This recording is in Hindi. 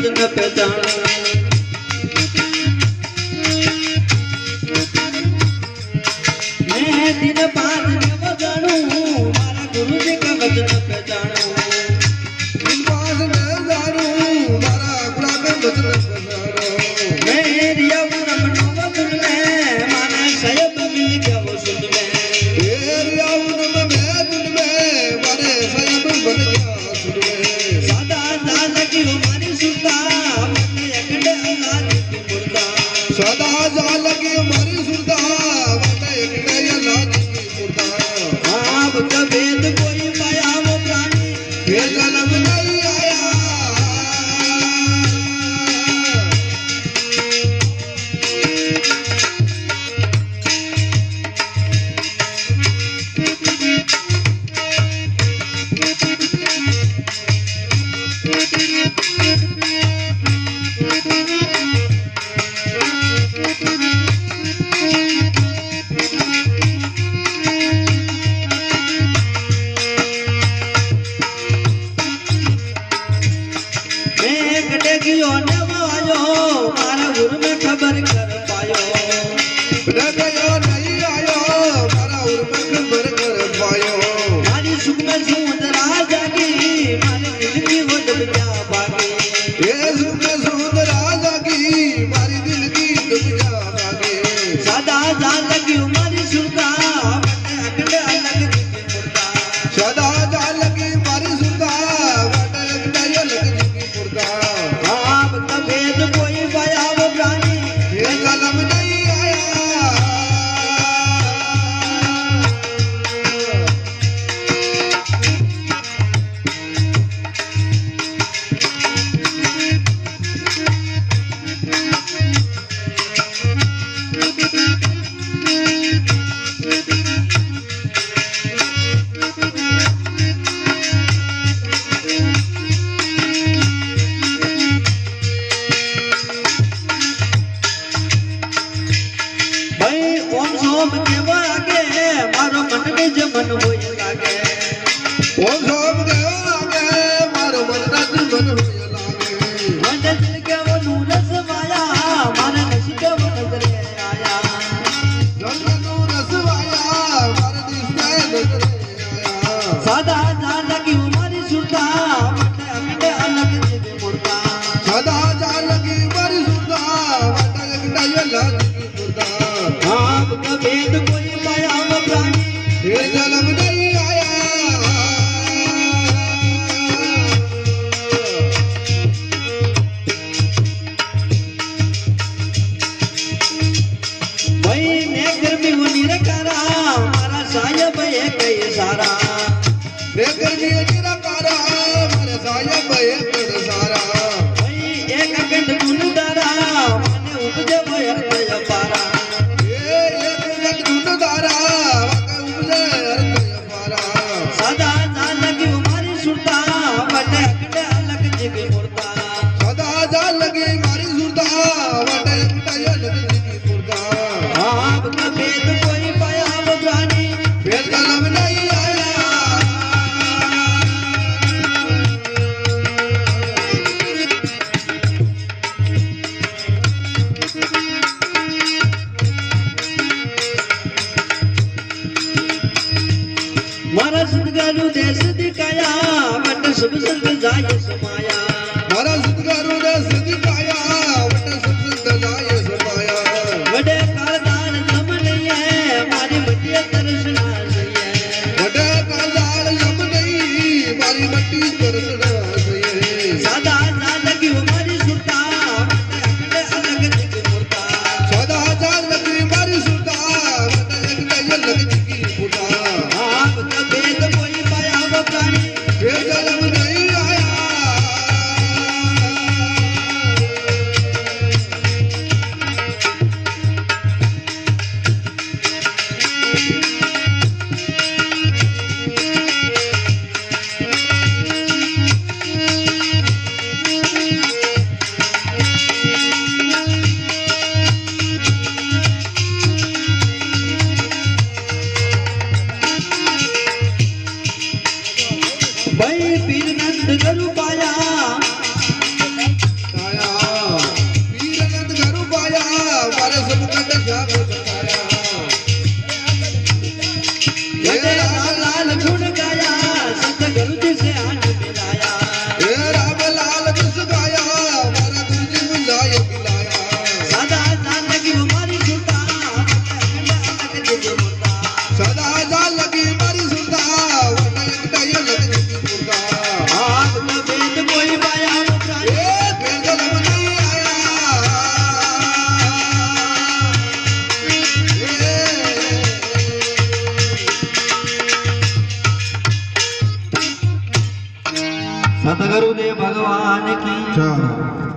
वचन पहचानो मैं दिन पाँच नव जानू मारा गुरु जी का वचन पहचानो दिन पाँच नव जानू मारा गुरु का वचन पहचानो मैं रिया पूरम नव सुन में माने साहेब मिल गया वो सुन में रिया पूरम में सुन में मारे साहेब बन गया सुन में सादा जा लगी हमारी सुनता मन अकड़े अल्लाह जी की मुर्दा सदा जा लगी हमारी सुनता मन अकड़े अल्लाह जी की मुर्दा आप कबेद कोई पाया वो प्राणी ये जन्म नहीं आया मारा गुरु में खबर कर पायो नहीं आयो मारा गुरु में खबर कर पायो मारी सुख में सुंदरा जागी मारी दिल की वो दब जा बागी ये सुख में सुंदरा जागी मारी दिल की दब जा बागी सदा जा लगी मारी सुनता अकड़े अलग जी की मुर्दा सदा जा लगी मारी सुनता अकड़े अलग जी की मुर्दा आप સદગુરુદેવ ભગવાન કી જય.